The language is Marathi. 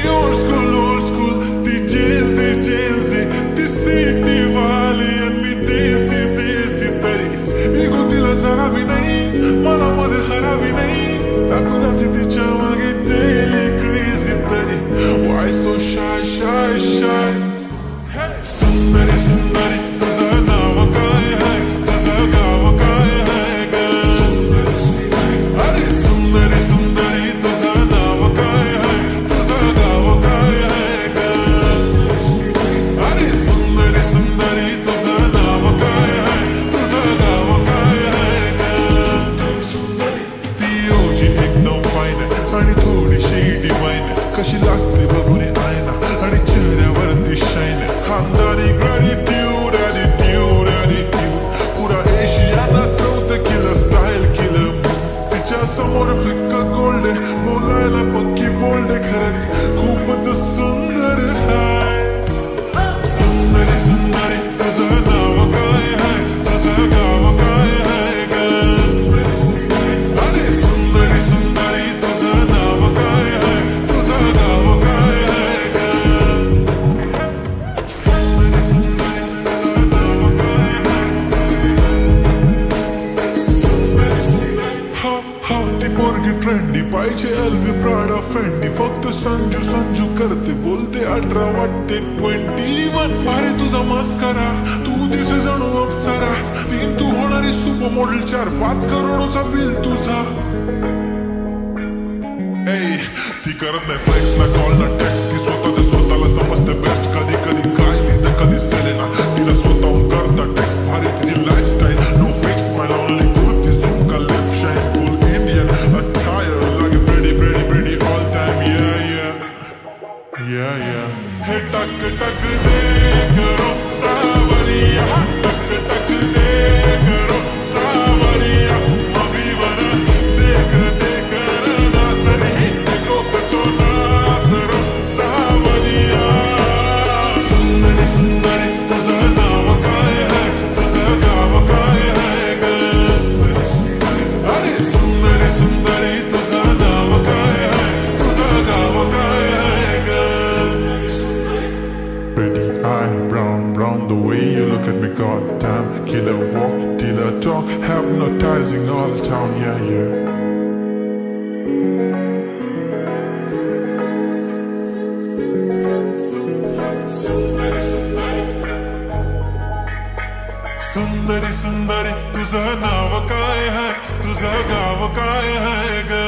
old school, ती जेन्सी ती सिटी वाली आणि मी देसी तरी इगो तिला जरा भी नाही मनामध्ये खराबी नाही कुणाची तिच्या मागे डेली क्रेझी तरी why so shy सुंदरी सुंदरी तुझं नाव काय आहे तुझं गाव काय आहे ग अरे सुंदरी सुंदरी तुझं नाव काय आहे तुझं गाव काय आहे ग अरे सुंदरी सुंदरी तुझं नाव काय आहे तुझं गाव काय आहे ग ती ओजी एकदम फाईन आणि थोडीशी डिवाईन कशी लागते बघून आयना आणि चेहऱ्यावरती शाईन खानदारी gratitude पुरा एशियाला चौथं केलं स्टाईल केलं तिच्या समोर फिक्क गोल्ड बोलायला पक्की बोल्ड खरंच खूपच सुंदर हाय सुंदरी सुंदरी तुझं नाव काय आहे तुझं गाव काय आहे ग अरे सुंदरी सुंदरी तुझं नाव काय आहे तुझं गाव काय आहे ग ती पोरगी ट्रेंडी पाहिजे एलवी प्राडा फेंडी फक्त संजू करते बोलते 18 वाटते 21 भारी तुझा मस्करा तू दिसे जणू अप्सरा तीन तू होणारी सुपर मॉडेल 4-5 करोडचा बिल तुझा ती करत नाही फ्लेक्स ना कॉल ना टेक्स्ट ती स्वतःला समजते बेस्ट कधी कधी काय तर कधी सेलेना तिला स्वतःहून करता टेक्स्ट भारी तिची लाईफस्टाईल नो फिक्स माय ओनली कुर्ती झूम का लेफ्ट शाइन फुल इंडियन अटायर लागे pretty all time yeah हे टक दे करो सावरिया टक दे करो सावरिया अभी बना देख नाचरी देखो कसो नाचरो सावरिया सुंदरी सुंदरी तुझं नाव काय आहे तुझं गाव काय आहे ग अरे सुंदरी सुंदरी तुझं नाव काय आहे तुझं गाव काय आहे ग Pretty eye, brown, the way you look at me, goddamn. Killer walk, dealer talk, hypnotizing all town, yeah. सुंदरी सुंदरी तुझं नाव काय आहे तुझं गाव काय आहे ग